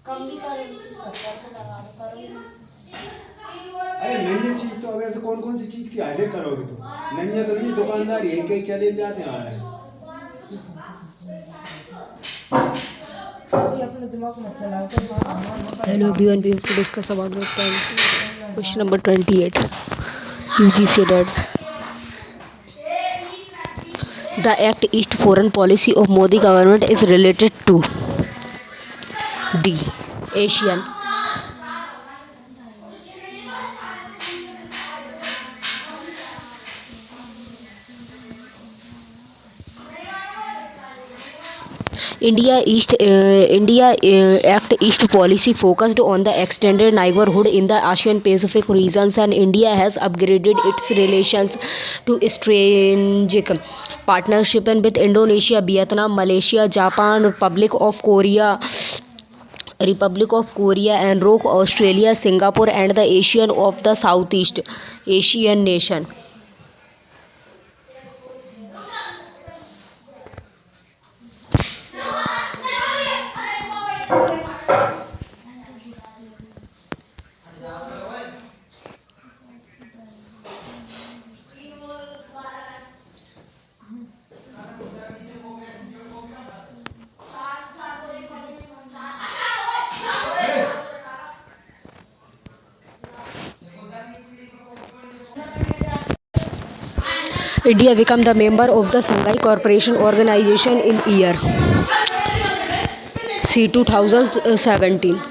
कम भी करेंगे 70 को लगा दो करो ही अरे नन्ही चीज तो अब ऐसे कौन कौन सी चीज की हाजिर करोगे तुम? नन्हे तो नहीं, दुकानदार यही कहीं चले जाते हैं आ रहे हैं। अभी अपने दिमाग में चलाओ तो Hello everyone, we have to discuss about the question number 28. UGC read the Act East foreign policy of Modi government is related to D. Asian. India Act East policy focused on the extended neighborhood in the Asian Pacific regions, and India has upgraded its relations to strategic partnership with Indonesia, Vietnam, Malaysia, Japan, Republic of Korea and Rock, Australia, Singapore, and the Asian of the Southeast Asian nation. India became the member of the Shanghai Cooperation Organization in year C 2017.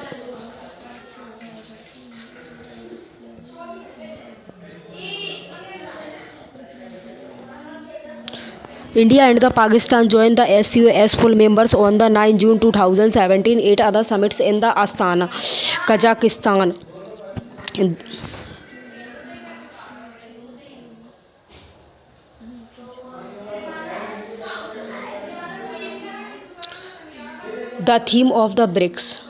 India and the Pakistan joined the SCO as full members on the 9 June 2017 at other summits in the Astana, Kazakhstan. The theme of the BRICS.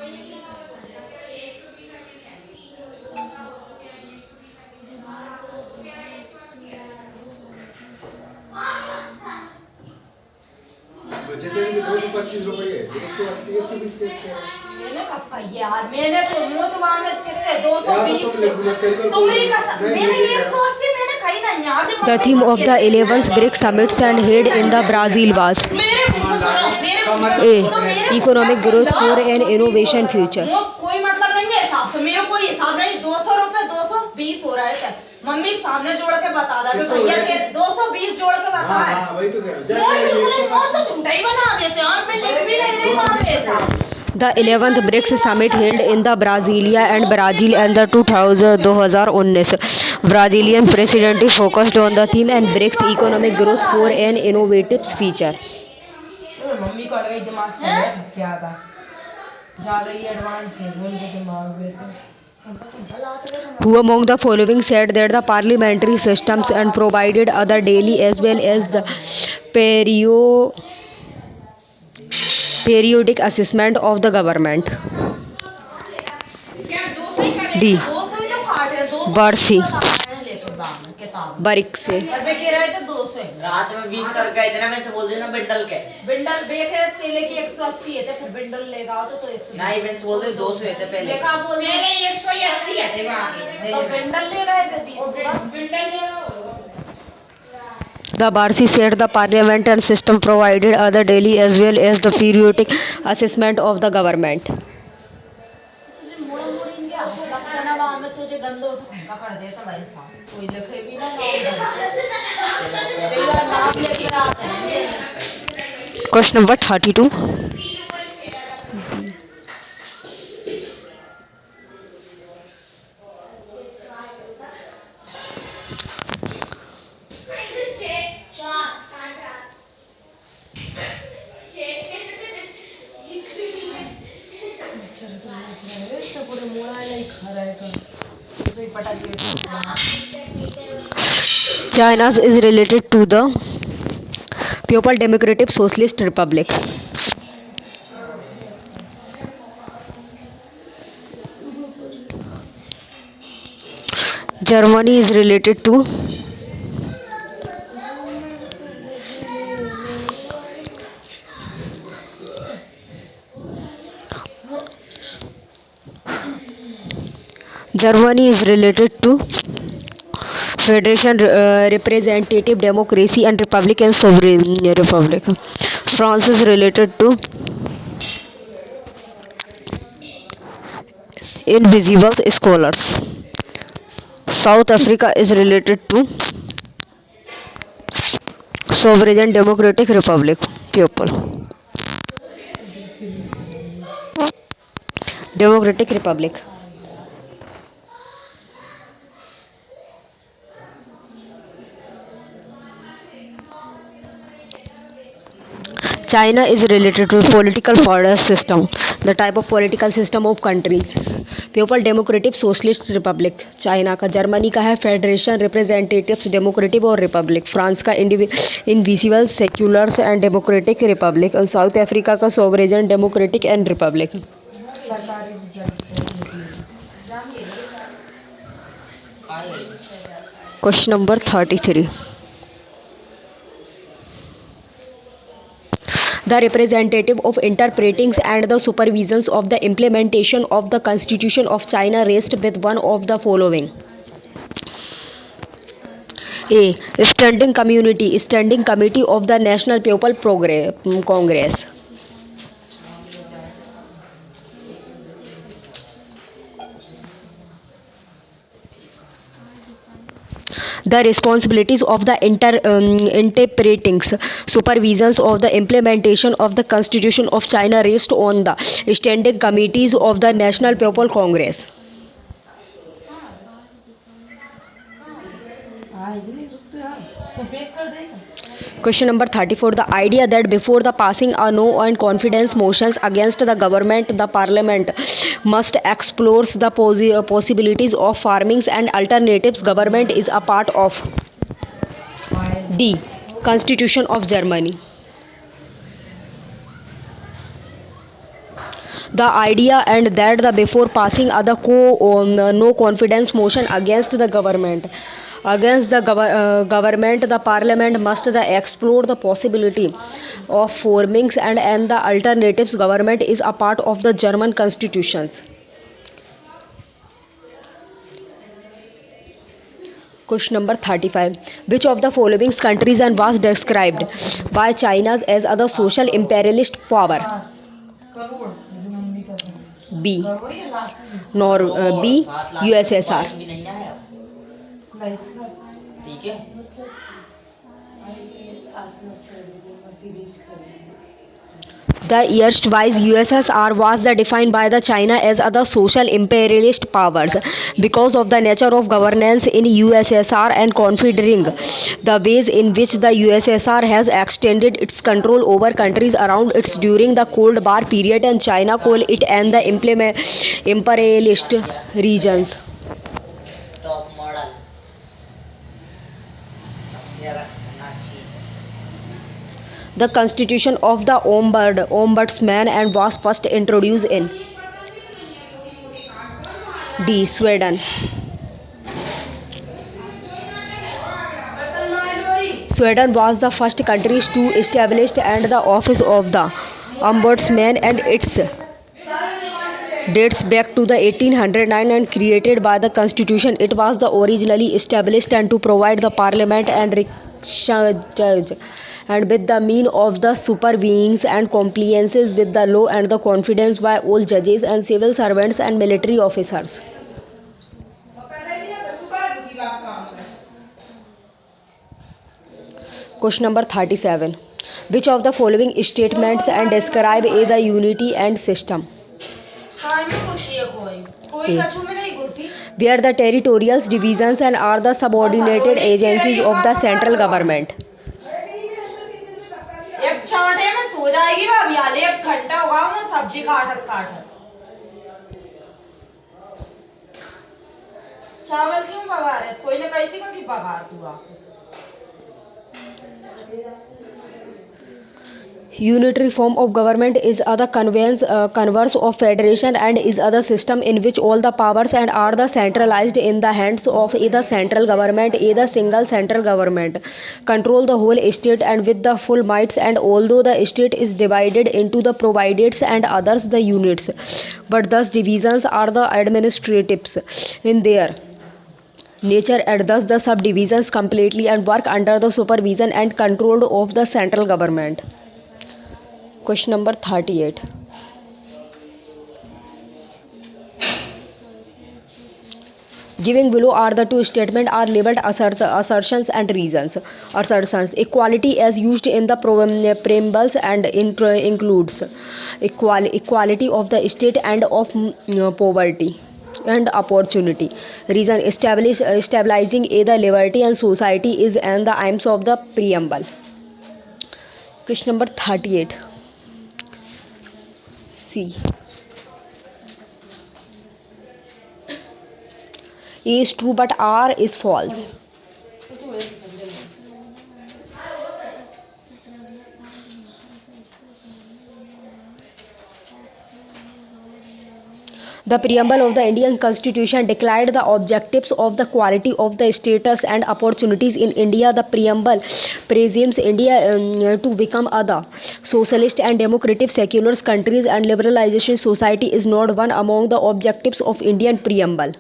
Vegetarian में 225 रुपये, 180, 120 कैसे है? मैंने कब कही यार, मैंने तो मुंह तुम्हारे में कितने यार तो 220 तुम लिख मत कर तुम मेरी कसम मैंने 180 मैंने कही ना यार जब The theme of the 11th BRICS summits and held in the Brazil was मेरे मुंह से सुनो मेरे A. Economic growth for an innovation future. कोई मतलब नहीं है हिसाब से मेरा कोई हिसाब नहीं 200 रुपए 220 हो रहा है मम्मी के सामने जोड़ के बता दा भैया के 220 जोड़ के बता है हां वही तो कह रहा हूं कौन सा झूठा ही बना देते हैं और मैं लिख भी नहीं रही वहां पे The 11th BRICS summit held in the Brasilia and Brazil and the 2019 Brazilian presidency focused on the theme and BRICS economic growth for an innovative future. Mummy को लगा दिमाग से ज्यादा ज्यादा ही एडवांस है उनके दिमाग में Who among the following said that the parliamentary systems and provided other daily as well as the periodic assessment of the government? D. Barsi. बारिक से कह रहे थे 200 रात में 20 कर गए थे ना मैं से बोल दी ना बिंडल के बिंडल देख रहे पहले की 180 है थे फिर बिंडल लेगा तो 100 नहीं मैं से बोल दी 200 है थे पहले लेका बोल मेरे 180 है थे वहां पे तो बिंडल ले गए थे 20 बिंडल ले गए The Barsi said the parliament and system provided other daily as well as the periodic assessment of the government. तुझे गंदो से कर देता भाई साहब कोई लिखे भी ना नाम लेके आते हैं Question number 32. China is related to the People's Democratic Socialist Republic. Germany is related to Germany is related to Federation, representative democracy and Republican sovereign republic. France is related to invisible scholars. South Africa is related to sovereign democratic republic people. Democratic republic. China is related to political system, the type of political system of countries. People democratic socialist republic China का, Germany का है federation representatives democratic और republic, France का invisible seculars and democratic republic और South Africa का sovereign democratic and republic. Question number 33. The representative of interpreting and the supervisions of the implementation of the Constitution of China rests with one of the following. A. Standing Committee of the National People Congress. The responsibilities of the interpreting supervisions of the implementation of the Constitution of China rest on the standing committees of the National People Congress. Question number 34. The idea that before the passing a no and confidence motions against the government, the parliament must explore the possibilities of farmings and alternatives government is a part of D. Constitution of Germany. The idea and that the before passing a no confidence motion against the government, the parliament must explore the possibility of formings and the alternatives government is a part of the German constitutions. Question number 35. Which of the following countries and was described by China as a social imperialist power? B. B. USSR. ठीक है. The erstwhile USSR was defined by the China as other social imperialist powers because of the nature of governance in USSR and considering the ways in which the USSR has extended its control over countries around it during the Cold War period, and China called it and the imperialist regions. Top model. The Constitution of the Ombudsman and was first introduced in D. Sweden. Sweden was the first country to establish and the office of the Ombudsman, and its dates back to the 1809 and created by the Constitution. It was the originally established and to provide the Parliament and judge and with the mean of the supervenes and compliances with the law and the confidence by all judges and civil servants and military officers. Question number 37. Which of the following statements and describe the unity and system? Where the territorial divisions and are the subordinated agencies of the central government. एक चाटे में सो जाएगी भाभी, आले 1 घंटा होगा मैं सब्जी काटत चावल क्यों बघा रहे? कोई ने कही थी कि बघार तू आप Unitary form of government is other converse of federation and is other system in which all the powers and are the centralized in the hands of either central government, either single central government control the whole state and with the full mights, and although the state is divided into the provideds and others the units, but thus divisions are the administratives in their nature, and thus the subdivisions completely and work under the supervision and control of the central government. Question number 38. Giving below are the two statements are labeled assertions and reasons. Assertions: equality as used in the preambles and includes equality of the state and of poverty and opportunity. Reason: stabilizing either liberty and society is and the aims of the preamble. Question number 38. C. A is true but R is false. The preamble of the Indian Constitution declared the objectives of the quality of the status and opportunities in India. The preamble presumes India to become other socialist and democratic secular countries, and liberalization society is not one among the objectives of Indian preamble.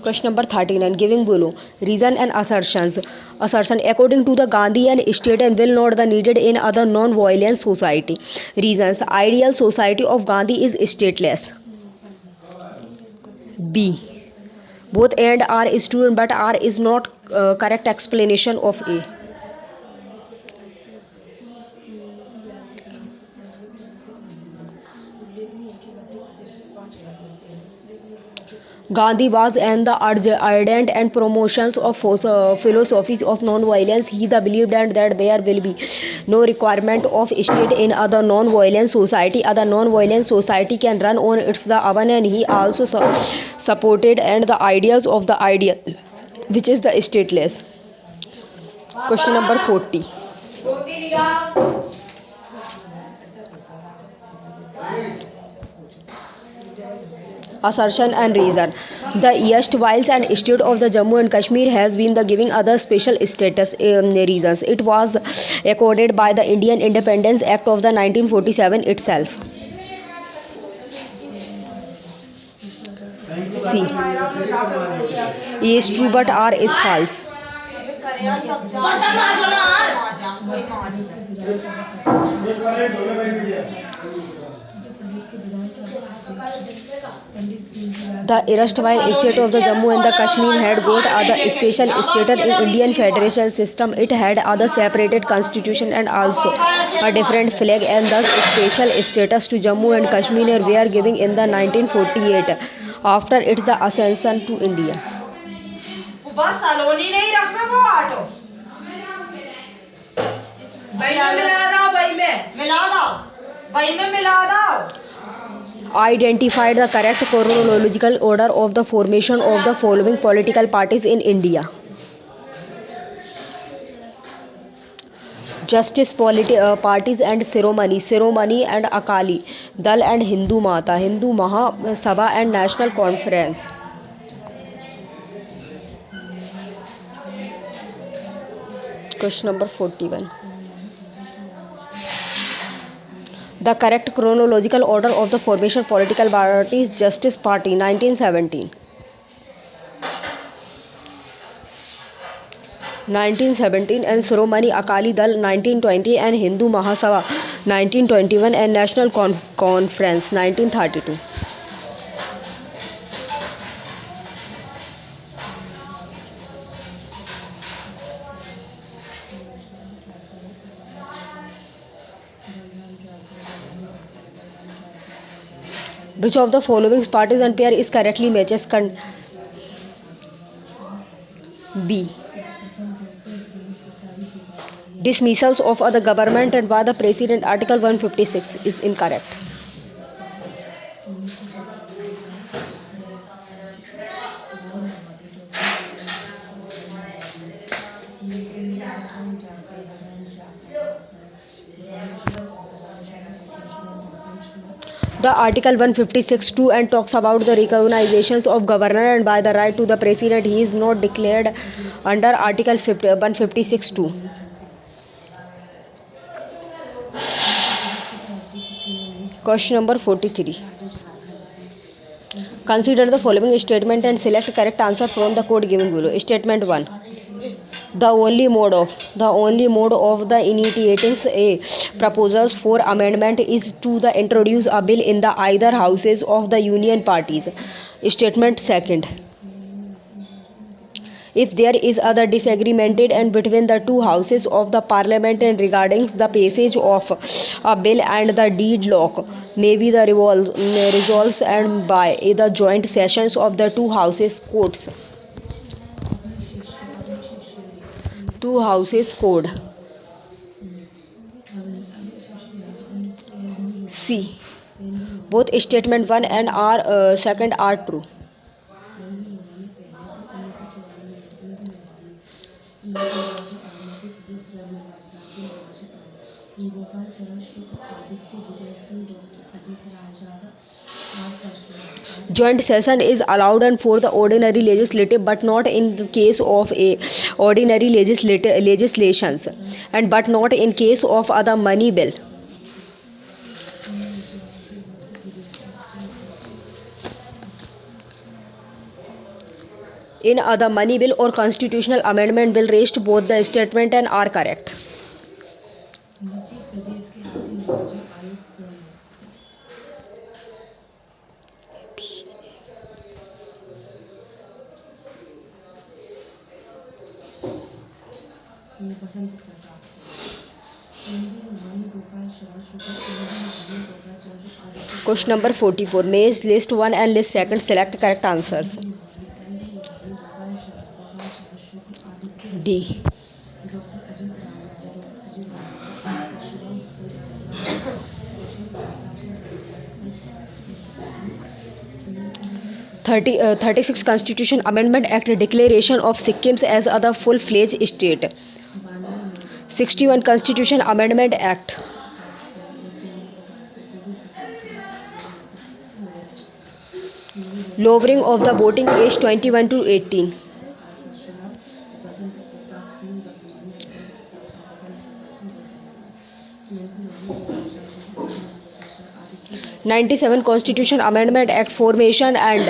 Question number 39. Giving below reason and assertions. Assertion: according to the Gandhian state and will not the needed in other non-violent society. Reasons: ideal society of Gandhi is stateless. B. Both A and R is true, but R is not correct explanation of A. Gandhi was and the ardent and promotions of philosophies of non-violence. He believed and that there will be no requirement of state in other non-violent society. Other non-violent society can run on its the own, and he also supported and the ideas of the ideal, which is the stateless. Question number 40. Assertion and reason. The erstwhile and state of the Jammu and Kashmir has been the giving other special status. Reasons: it was accorded by the Indian Independence Act of the 1947 itself. C. A is true but R is false. The erstwhile state of the Jammu and the Kashmir had got other special status in Indian Federation system. It had other separated constitution and also a different flag, and thus special status to Jammu and Kashmir were given in the 1948 after its the ascension to India. Identified the correct chronological order of the formation of the following political parties in India. Justice parties and Shiromani and Akali Dal and Hindu Maha Sabha and National Conference. Question number 41. The correct chronological order of the formation political parties: Justice Party 1917 and Shiromani Akali Dal 1920 and Hindu Mahasabha 1921 and National Conference 1932. Which of the following parties and pair is correctly matches? B. Dismissals of the government and by the president, article 156 is incorrect. The Article 156(2) and talks about the recognitions of governor and by the right to the president. He is not declared under Article 156(2). Question number 43. Consider the following statement and select correct answer from the code given below. Statement 1. The only mode of the initiating a proposals for amendment is to the introduce a bill in the either houses of the union parties. Statement 2. If there is other disagreement and between the two houses of the parliament and regarding the passage of a bill and the deadlock may be the resolves and by the joint sessions of the two houses courts. Two houses code. C. Both statement 1 and second are true. Joint session is allowed and for the ordinary legislative but not in the case of a ordinary legislations and but not in case of other money bill. In other money bill or constitutional amendment bill raised both the statement and are correct. Question number 44. Maze list 1 and list 2. Select correct answers. D. 36 Constitution Amendment Act declaration of Sikkim as a full-fledged state. 61 Constitution Amendment Act. Lowering of the voting age 21 to 18. 97 Constitution Amendment Act formation and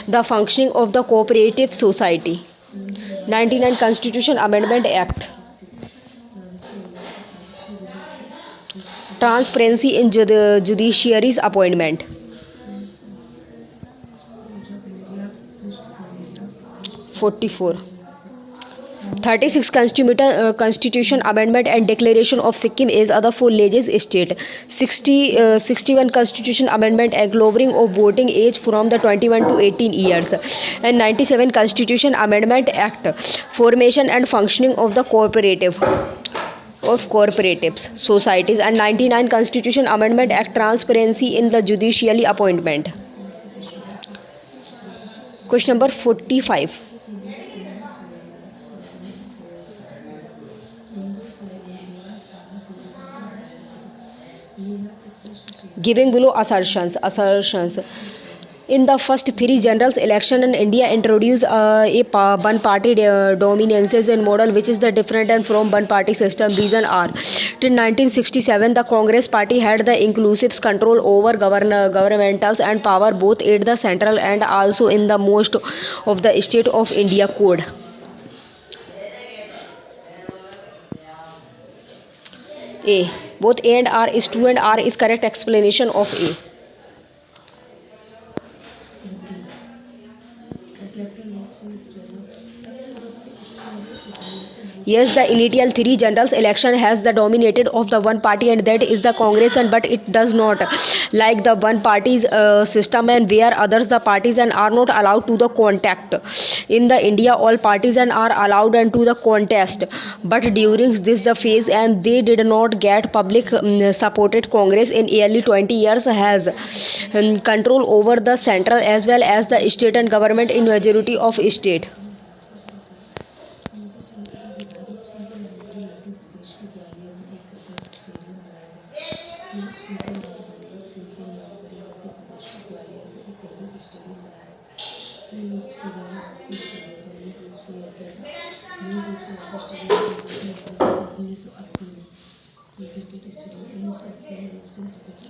the functioning of the cooperative society. 99 Constitution Amendment Act. Transparency in judiciary's appointment. 44. 36 Constitution Amendment and Declaration of Sikkim as a full-fledged state. 61 Constitution Amendment Act lowering of voting age from the 21 to 18 years. And 97 Constitution Amendment Act formation and functioning of the cooperatives societies. And 99 Constitution Amendment Act transparency in the judiciary appointment. Question number 45. Giving below assertions. In the first three general elections in India introduced a one-party dominance and model which is the different from one-party system. Reason are till 1967 the Congress Party had the inclusive control over governmentals and power both at the central and also in the most of the state of India code. A. Both A and R is true and R is correct explanation of A. Yes, the initial three generals election has the dominated of the one party, and that is the Congress, and but it does not like the one party's system, and where others the parties and are not allowed to the contact. In the India, all parties and are allowed and to the contest, but during this the phase and they did not get public supported. Congress in early 20 years has control over the central as well as the state and government in majority of state.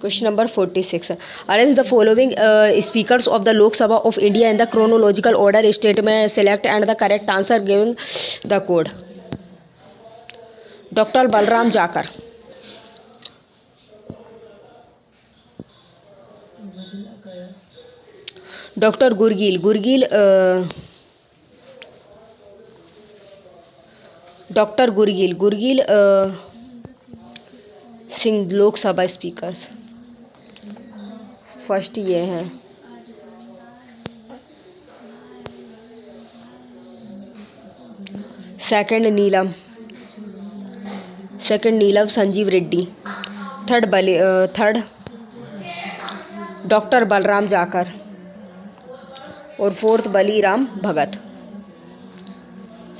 Question number 46. Arrange the following speakers of the Lok Sabha of India in the chronological order. Statement select and the correct answer giving the code. Dr. Balram Jakar, Dr. Gurgil, Dr. Gurgil Singh Lok Sabha speakers first ये हैं. Second नीलम Sanjeev Reddy. Third doctor Balram जाकर और fourth Baliram Bhagat.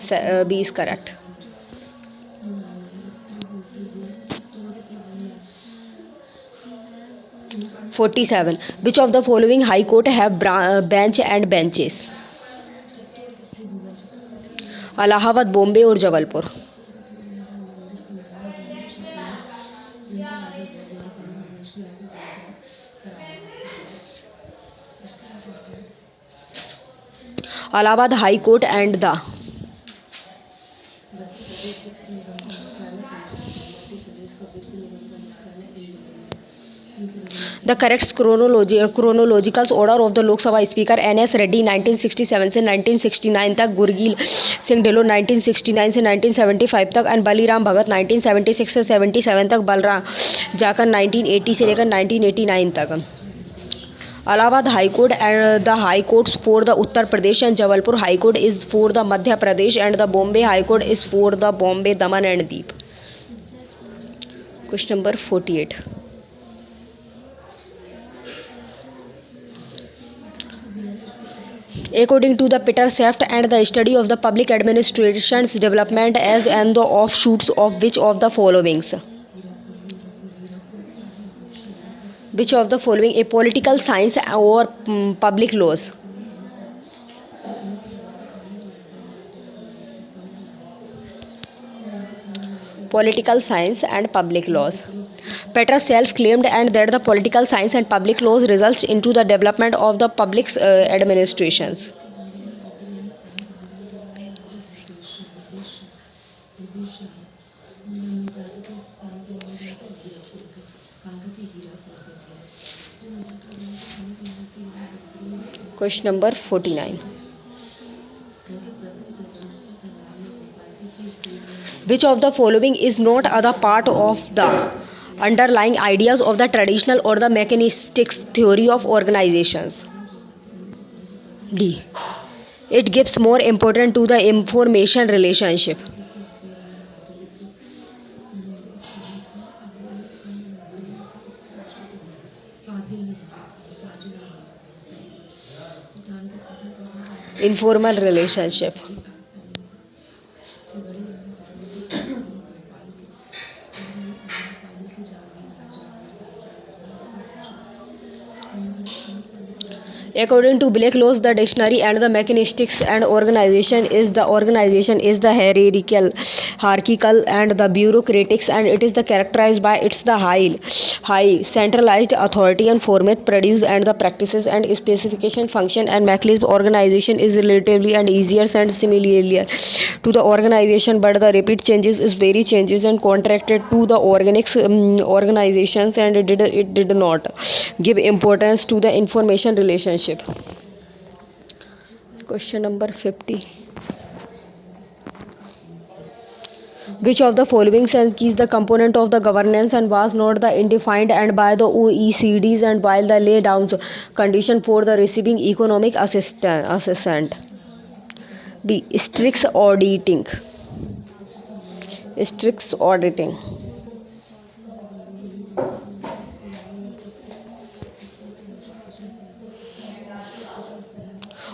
20 correct. (47) Which of the following high court have bench and benches? Allahabad, Bombay और Jabalpur. Allahabad high court and the The correct chronological order of the Lok Sabha Speaker: N.S. Reddy 1967 से 1969 तक, गुरगील सिंह ढिल्लों 1969 से 1975 तक, और बलीराम भगत 1976 से 77 तक, बलराम जाकर 1980 से लेकर 1989 तक. Allahabad high court and the high courts for the Uttar Pradesh and Jabalpur high court is for the Madhya Pradesh and the Bombay high court is for the Bombay Daman and Diu. Question number 48. According to the Peter Saft and the study of the public administration's development as and the offshoots of which of the followings? Which of the following? A political science or public laws? Political science and public laws. Peter self-claimed and that the political science and public laws results into the development of the public administrations. Question number 49. Which of the following is not other part of the underlying ideas of the traditional or the mechanistic theory of organizations? D. It gives more importance to the information relationship. Informal relationship. According to Blake laws, the dictionary and the mechanistics and organization is the hierarchical and the bureaucratic, and it is the characterized by its the high centralized authority and format produce and the practices and specification function and mechanism. Organization is relatively and easier and similar to the organization, but the rapid changes is very changes and contracted to the organizations, and it did not give importance to the information relationship. Question number 50. Which of the following cells is the component of the governance and was not the defined and by the OECDs and while the lay down condition for the receiving economic assistance? B. Strict auditing. Strict auditing.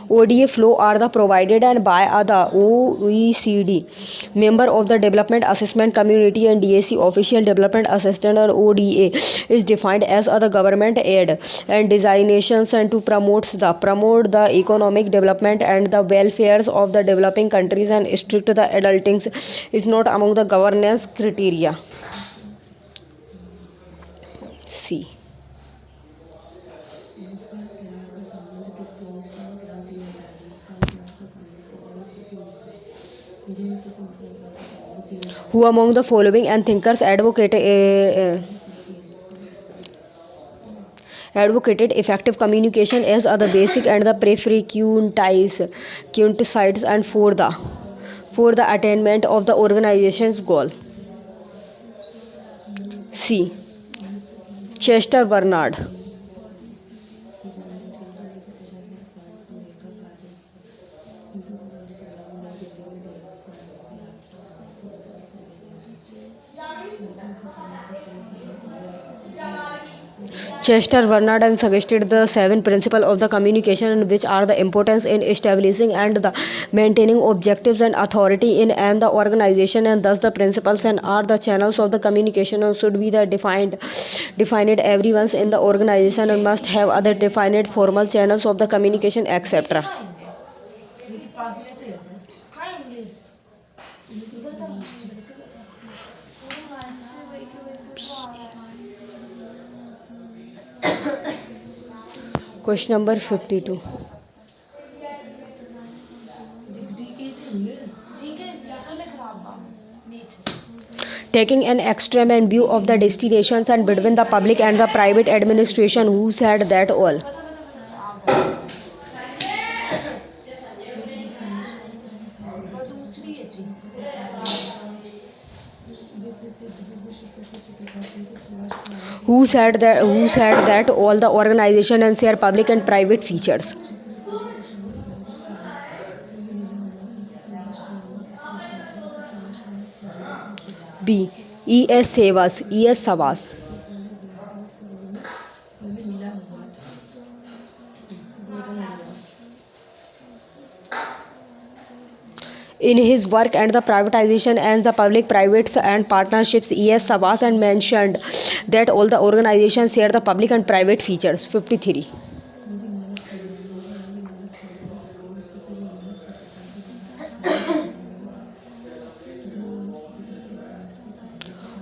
ODA flow are the provided and by the OECD member of the development assessment community and DAC official development assistant or ODA is defined as other government aid and designations and to promote the economic development and the welfares of the developing countries and strict the adulting is not among the governance criteria. C. Who among the following and thinkers advocated effective communication as the basic and the prerequisites and for the attainment of the organization's goal? C. Chester Bernard. Chester Bernard and suggested the 7 principles of the communication which are the importance in establishing and the maintaining objectives and authority in and the organization and thus the principles and are the channels of the communication and should be the defined everyone's in the organization and must have other defined formal channels of the communication etc. Question number 52. Taking an extreme and view of the destinations and between the public and the private administration, who said that all? Who said that all the organization and share public and private features? B. ES Savas. In his work and the privatization and the public-private and partnerships, E.S. Savas and mentioned that all the organizations share the public and private features. 53.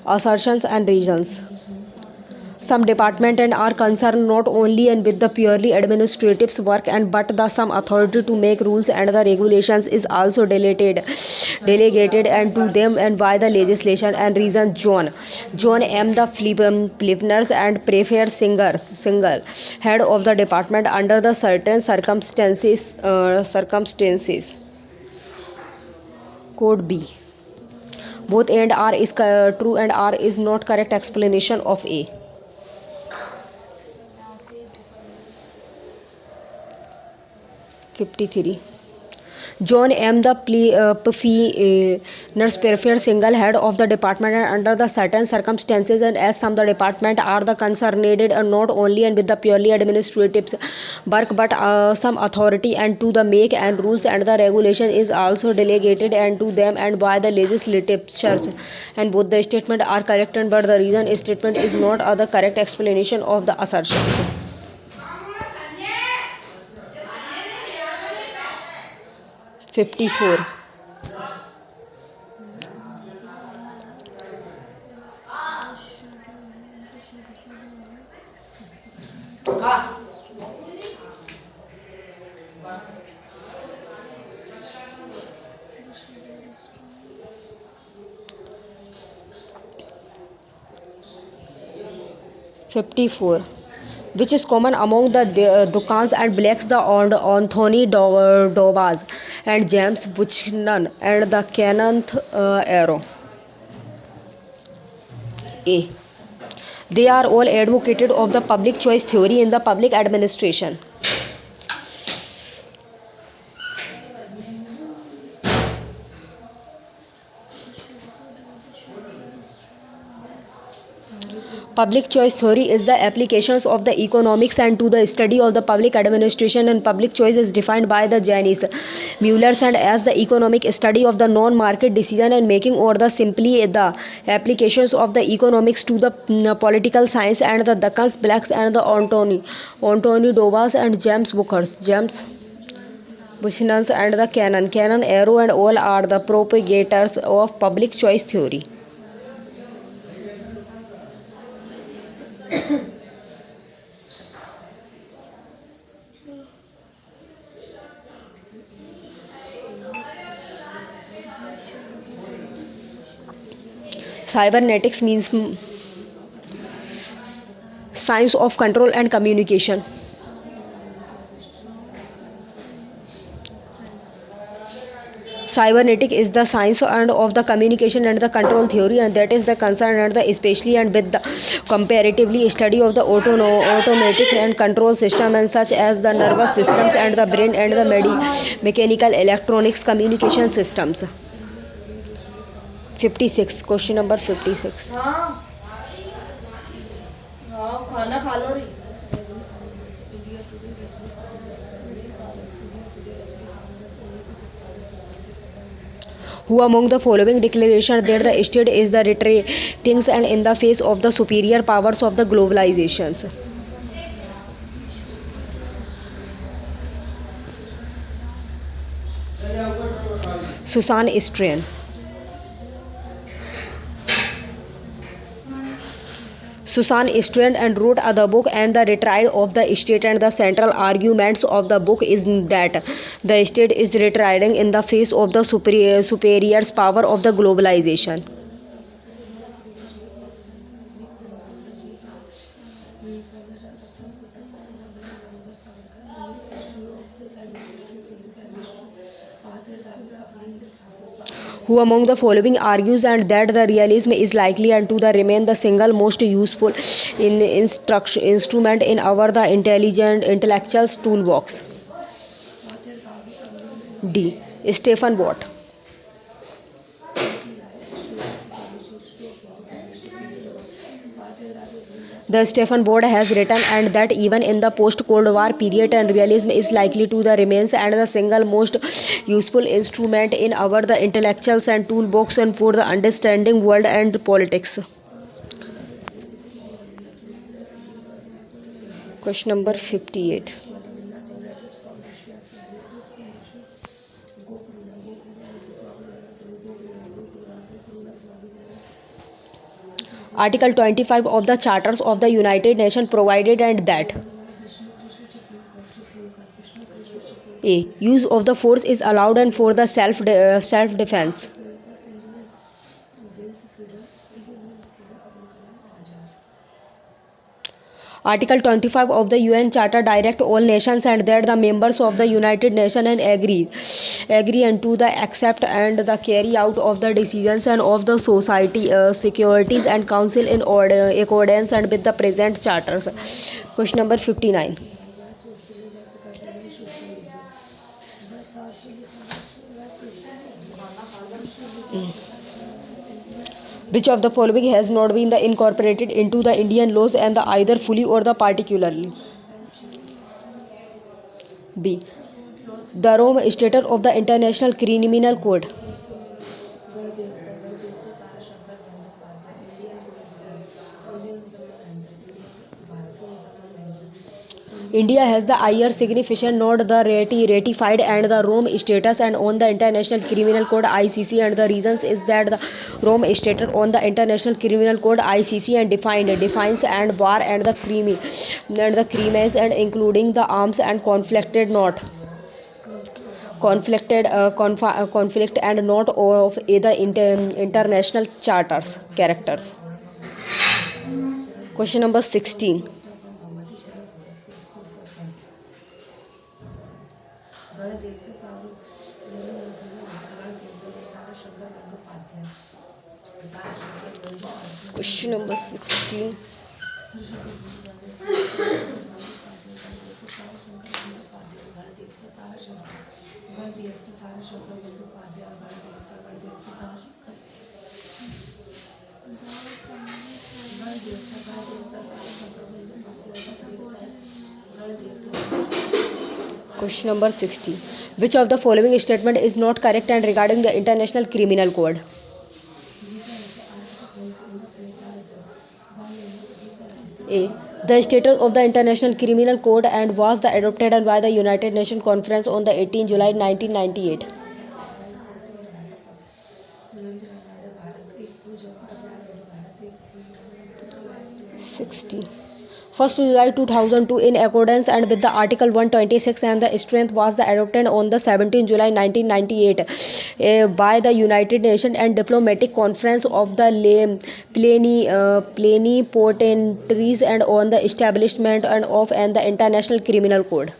Assertions and reasons. Some departments and are concerned not only and with the purely administrative work and but the some authority to make rules and the regulations is also delegated and to them and by the legislation and reason. John M. the Flipners and prefer single head of the department under the certain circumstances. Code B. Both and are is true and are is not correct explanation of A. John M. the nurse prefer single head of the department and under the certain circumstances and as some the department are the concerned and not only and with the purely administrative work but some authority and to the make and rules and the regulation is also delegated and to them and by the legislatures and both the statement are correct and but the reason statement is not the correct explanation of the assertions. 54. Which is common among the Dukans and blacks the Anthony Dovas and James Buchanan and the Kenneth Arrow. A. They are all advocated of the public choice theory in the public administration. Public choice theory is the applications of the economics and to the study of the public administration, and public choice is defined by the Janis Muellers and as the economic study of the non-market decision and making, or the simply the applications of the economics to the political science, and the Duckens, Blacks and the Anthony Dovas and James Bushnans and the Cannon, Arrow and all are the propagators of public choice theory. Cybernetics means science of control and communication. Cybernetic is the science and of the communication and the control theory, and that is the concern and the especially and with the comparatively study of the automatic and control system, and such as the nervous systems and the brain and the mechanical electronics communication systems. 56, question number 56. हाँ खाना खा लो रे. Who among the following declaration that the state is the retreating and in the face of the superior powers of the globalizations? Susan Estrella. Susan Estrella and wrote the book and the retrial of the state, and the central arguments of the book is that the state is retreating in the face of the superior power of the globalization. Who among the following argues and that the realism is likely and to the remain the single most useful instrument in our the intellectual toolbox? D. Stephen Watt. The Stephen Ward has written and that even in the post-Cold War period, and realism is likely to the remains and the single most useful instrument in our the intellectuals and toolbox and for the understanding world and politics. Question number 58. Article 25 of the Charters of the United Nations provided and that A. Use of the force is allowed and for the self-defense. Article 25 of the UN Charter direct all nations and that the members of the United Nations and agree and to the accept and the carry out of the decisions and of the society securities and council in order accordance and with the present charters. Question number 59. Which of the following has not been the incorporated into the Indian laws and the either fully or the particularly? B. The Rome Statute of the International Criminal Code. India has the higher significant not the ratified and the Rome status and on the International Criminal Code ICC, and the reasons is that the Rome Statute on the International Criminal Code ICC and defines and war and the crimes and including the arms and conflict and not of either international charters characters. Question number 16. Question number 16. Question number 60. Which of the following statement is not correct and regarding the International Criminal Code? A. The status of the International Criminal Code and was the adopted by the United Nations Conference on the 18 July 1998. 60. 1st July 2002 in accordance and with the Article 126 and the strength was the adopted on the 17 July 1998 by the United Nations and Diplomatic Conference of the plenipotentiaries and on the establishment and of and the International Criminal Code.